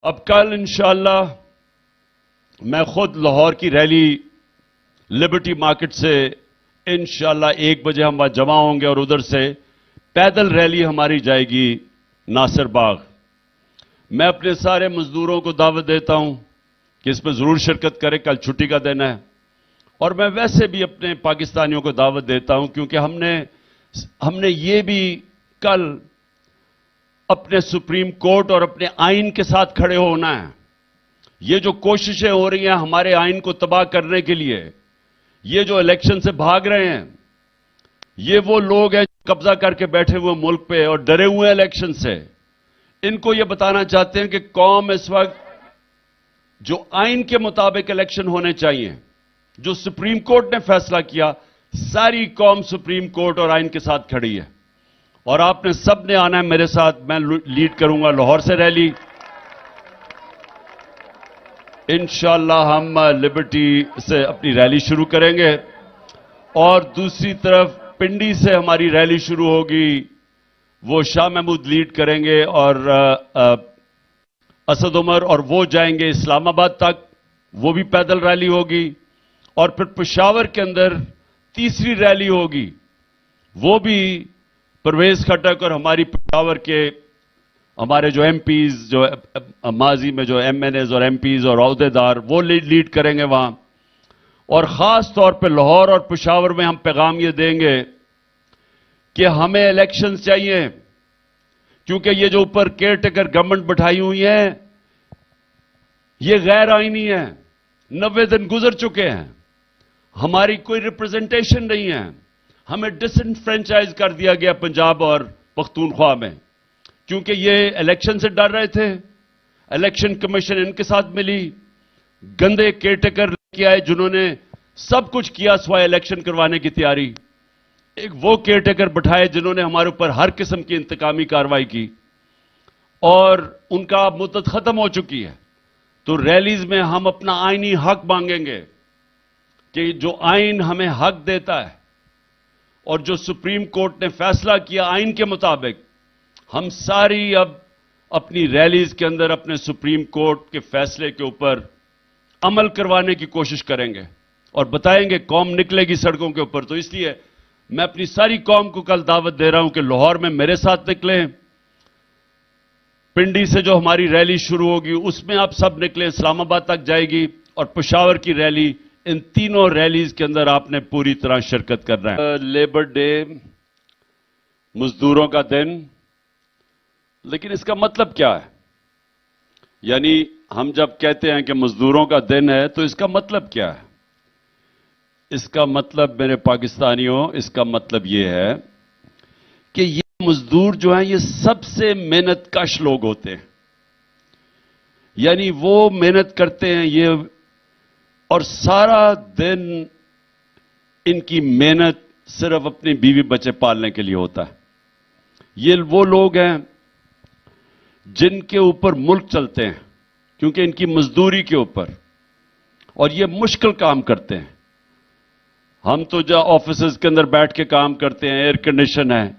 اب کل انشاءاللہ میں خود لاہور کی ریلی لبرٹی مارکیٹ سے انشاءاللہ 1 بجے ہم وہاں جمع ہوں گے اور ادھر سے پیدل ریلی ہماری جائے گی ناصر باغ. میں اپنے سارے مزدوروں کو دعوت دیتا ہوں کہ اس میں ضرور شرکت کریں. کل چھٹی کا دن ہے اور میں ویسے بھی اپنے پاکستانیوں کو دعوت دیتا ہوں کیونکہ ہم نے یہ بھی کل اپنے سپریم کورٹ اور اپنے آئین کے ساتھ کھڑے ہونا ہے. یہ جو کوششیں ہو رہی ہیں ہمارے آئین کو تباہ کرنے کے لیے، یہ جو الیکشن سے بھاگ رہے ہیں، یہ وہ لوگ ہیں جو قبضہ کر کے بیٹھے ہوئے ملک پہ اور ڈرے ہوئے ہیں الیکشن سے. ان کو یہ بتانا چاہتے ہیں کہ قوم اس وقت جو آئین کے مطابق الیکشن ہونے چاہیے، جو سپریم کورٹ نے فیصلہ کیا، ساری قوم سپریم کورٹ اور آئین کے ساتھ کھڑی ہے. اور آپ نے سب نے آنا ہے میرے ساتھ. میں لیڈ کروں گا لاہور سے ریلی. انشاءاللہ ہم لبرٹی سے اپنی ریلی شروع کریں گے اور دوسری طرف پنڈی سے ہماری ریلی شروع ہوگی. وہ شاہ محمود لیڈ کریں گے اور اسد عمر، اور وہ جائیں گے اسلام آباد تک، وہ بھی پیدل ریلی ہوگی. اور پھر پشاور کے اندر تیسری ریلی ہوگی، وہ بھی پرویز خٹک اور ہماری پشاور کے ہمارے جو ایم پیز، جو ماضی میں جو ایم این ایز اور ایم پیز اور عہدیدار، وہ لیڈ کریں گے وہاں. اور خاص طور پہ لاہور اور پشاور میں ہم پیغام یہ دیں گے کہ ہمیں الیکشنز چاہیے، کیونکہ یہ جو اوپر کیئر ٹیکر گورنمنٹ بٹھائی ہوئی ہیں یہ غیر آئینی ہے. 90 دن گزر چکے ہیں، ہماری کوئی ریپرزنٹیشن نہیں ہے. ہمیں ڈس انفرینچائز کر دیا گیا پنجاب اور پختونخوا میں، کیونکہ یہ الیکشن سے ڈر رہے تھے. الیکشن کمیشن ان کے ساتھ ملی، گندے کیئر ٹیکر لے کے آئے جنہوں نے سب کچھ کیا سوائے الیکشن کروانے کی تیاری. ایک وہ کیئر ٹیکر بٹھائے جنہوں نے ہمارے اوپر ہر قسم کی انتقامی کارروائی کی، اور ان کا مدت ختم ہو چکی ہے. تو ریلیز میں ہم اپنا آئینی حق مانگیں گے کہ جو آئین ہمیں حق دیتا ہے اور جو سپریم کورٹ نے فیصلہ کیا آئین کے مطابق، ہم ساری اب اپنی ریلیز کے اندر اپنے سپریم کورٹ کے فیصلے کے اوپر عمل کروانے کی کوشش کریں گے اور بتائیں گے قوم نکلے گی سڑکوں کے اوپر. تو اس لیے میں اپنی ساری قوم کو کل دعوت دے رہا ہوں کہ لاہور میں میرے ساتھ نکلیں. پنڈی سے جو ہماری ریلی شروع ہوگی اس میں آپ سب نکلیں، اسلام آباد تک جائے گی، اور پشاور کی ریلی. ان تینوں ریلیز کے اندر آپ نے پوری طرح شرکت کرنا ہے. لیبر ڈے، مزدوروں کا دن، لیکن اس کا مطلب کیا ہے؟ یعنی ہم جب کہتے ہیں کہ مزدوروں کا دن ہے تو اس کا مطلب کیا ہے؟ اس کا مطلب میرے پاکستانیوں، اس کا مطلب یہ ہے کہ یہ مزدور جو ہیں یہ سب سے محنت کش لوگ ہوتے ہیں. یعنی وہ محنت کرتے ہیں یہ، اور سارا دن ان کی محنت صرف اپنی بیوی بچے پالنے کے لیے ہوتا ہے. یہ وہ لوگ ہیں جن کے اوپر ملک چلتے ہیں کیونکہ ان کی مزدوری کے اوپر، اور یہ مشکل کام کرتے ہیں. ہم تو جہاں آفیسز کے اندر بیٹھ کے کام کرتے ہیں، ایئر کنڈیشن ہے،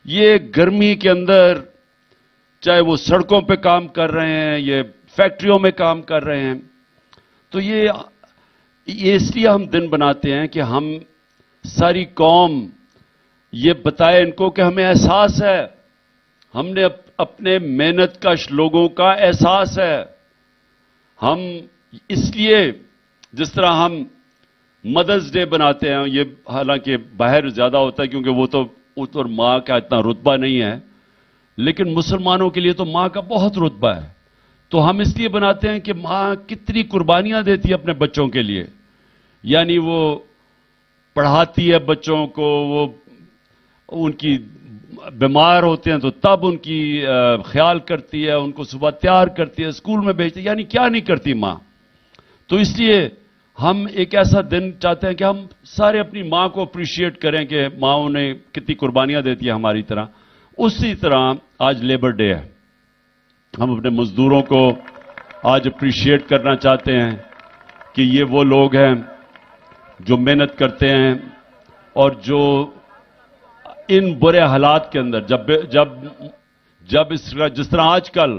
یہ گرمی کے اندر چاہے وہ سڑکوں پہ کام کر رہے ہیں، یہ فیکٹریوں میں کام کر رہے ہیں. تو یہ اس لیے ہم دن بناتے ہیں کہ ہم ساری قوم یہ بتائے ان کو کہ ہمیں احساس ہے، ہم نے اپنے محنت کش لوگوں کا احساس ہے. ہم اس لیے جس طرح ہم مدرز ڈے بناتے ہیں، یہ حالانکہ باہر زیادہ ہوتا ہے کیونکہ وہ تو اور ماں کا اتنا رتبہ نہیں ہے، لیکن مسلمانوں کے لیے تو ماں کا بہت رتبہ ہے. تو ہم اس لیے بناتے ہیں کہ ماں کتنی قربانیاں دیتی ہے اپنے بچوں کے لیے. یعنی وہ پڑھاتی ہے بچوں کو، وہ ان کی بیمار ہوتے ہیں تو تب ان کی خیال کرتی ہے، ان کو صبح تیار کرتی ہے، اسکول میں بھیجتی ہے. یعنی کیا نہیں کرتی ماں. تو اس لیے ہم ایک ایسا دن چاہتے ہیں کہ ہم سارے اپنی ماں کو اپریشیٹ کریں کہ ماں نے کتنی قربانیاں دیتی ہے ہماری طرح. اسی طرح آج لیبر ڈے ہے، ہم اپنے مزدوروں کو آج اپریشیٹ کرنا چاہتے ہیں کہ یہ وہ لوگ ہیں جو محنت کرتے ہیں اور جو ان برے حالات کے اندر جب جس طرح آج کل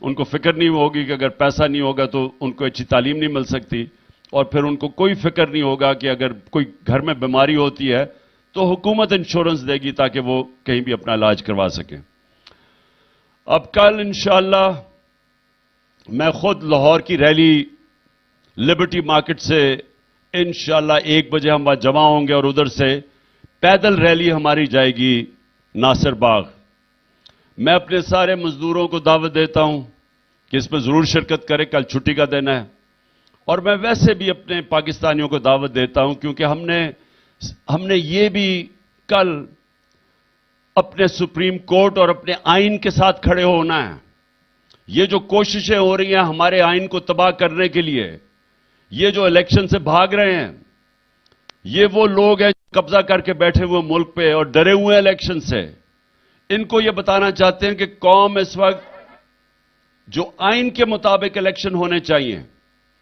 ان کو فکر نہیں ہوگی کہ اگر پیسہ نہیں ہوگا تو ان کو اچھی تعلیم نہیں مل سکتی، اور پھر ان کو کوئی فکر نہیں ہوگا کہ اگر کوئی گھر میں بیماری ہوتی ہے تو حکومت انشورنس دے گی تاکہ وہ کہیں بھی اپنا علاج کروا سکیں۔ اب کل انشاءاللہ میں خود لاہور کی ریلی لبرٹی مارکیٹ سے انشاءاللہ 1 بجے ہم وہاں جمع ہوں گے، اور ادھر سے پیدل ریلی ہماری جائے گی ناصر باغ۔ میں اپنے سارے مزدوروں کو دعوت دیتا ہوں کہ اس میں ضرور شرکت کرے، کل چھٹی کا دن ہے، اور میں ویسے بھی اپنے پاکستانیوں کو دعوت دیتا ہوں کیونکہ ہم نے یہ بھی کل اپنے سپریم کورٹ اور اپنے آئین کے ساتھ کھڑے ہونا ہے۔ یہ جو کوششیں ہو رہی ہیں ہمارے آئین کو تباہ کرنے کے لیے، یہ جو الیکشن سے بھاگ رہے ہیں، یہ وہ لوگ ہیں جو قبضہ کر کے بیٹھے ہوئے ملک پہ اور ڈرے ہوئے ہیں الیکشن سے۔ ان کو یہ بتانا چاہتے ہیں کہ قوم اس وقت جو آئین کے مطابق الیکشن ہونے چاہیے،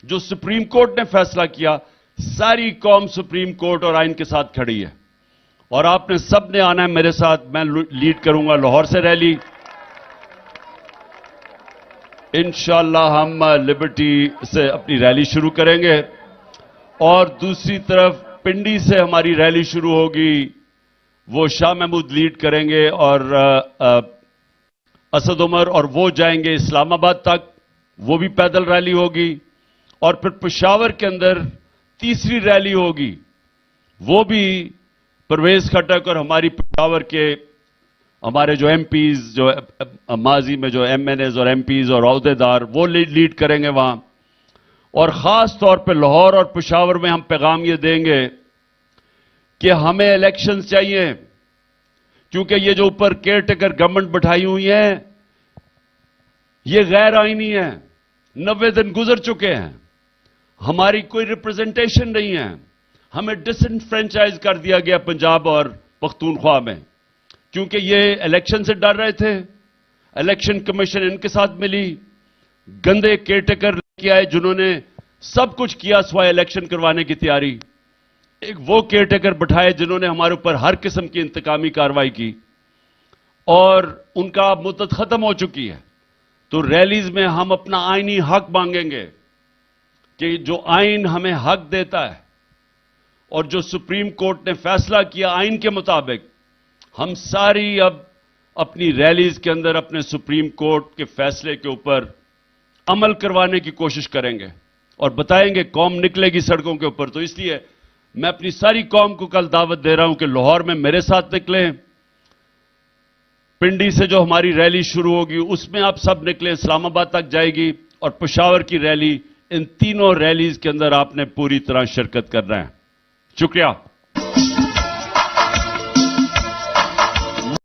جو سپریم کورٹ نے فیصلہ کیا، ساری قوم سپریم کورٹ اور آئین کے ساتھ کھڑی ہے، اور آپ نے سب نے آنا ہے میرے ساتھ۔ میں لیڈ کروں گا لاہور سے ریلی، انشاءاللہ ہم لبرٹی سے اپنی ریلی شروع کریں گے، اور دوسری طرف پنڈی سے ہماری ریلی شروع ہوگی، وہ شاہ محمود لیڈ کریں گے، اور اسد عمر، اور وہ جائیں گے اسلام آباد تک، وہ بھی پیدل ریلی ہوگی، اور پھر پشاور کے اندر تیسری ریلی ہوگی، وہ بھی پرویز خٹک اور ہماری پشاور کے ہمارے جو ایم پیز، جو ماضی میں جو ایم این ایز اور ایم پیز اور عہدیدار، وہ لیڈ کریں گے وہاں۔ اور خاص طور پہ لاہور اور پشاور میں ہم پیغام یہ دیں گے کہ ہمیں الیکشنز چاہیے، کیونکہ یہ جو اوپر کیئر ٹیکر گورنمنٹ بٹھائی ہوئی ہیں یہ غیر آئینی ہے، 90 دن گزر چکے ہیں، ہماری کوئی ریپرزنٹیشن نہیں ہے، ہمیں ڈس انفرینچائز کر دیا گیا پنجاب اور پختونخوا میں، کیونکہ یہ الیکشن سے ڈر رہے تھے۔ الیکشن کمیشن ان کے ساتھ ملی، گندے کیئر ٹیکر لے کے آئے جنہوں نے سب کچھ کیا سوائے الیکشن کروانے کی تیاری، ایک وہ کیئر ٹیکر بٹھائے جنہوں نے ہمارے اوپر ہر قسم کی انتقامی کارروائی کی، اور ان کا اب مدت ختم ہو چکی ہے۔ تو ریلیز میں ہم اپنا آئینی حق مانگیں گے کہ جو آئین ہمیں حق دیتا ہے اور جو سپریم کورٹ نے فیصلہ کیا آئین کے مطابق، ہم ساری اب اپنی ریلیز کے اندر اپنے سپریم کورٹ کے فیصلے کے اوپر عمل کروانے کی کوشش کریں گے، اور بتائیں گے قوم نکلے گی سڑکوں کے اوپر۔ تو اس لیے میں اپنی ساری قوم کو کل دعوت دے رہا ہوں کہ لاہور میں میرے ساتھ نکلیں، پنڈی سے جو ہماری ریلی شروع ہوگی اس میں آپ سب نکلیں، اسلام آباد تک جائے گی، اور پشاور کی ریلی، ان تینوں ریلیز کے اندر آپ نے پوری طرح شرکت کرنا ہے۔ شکریہ۔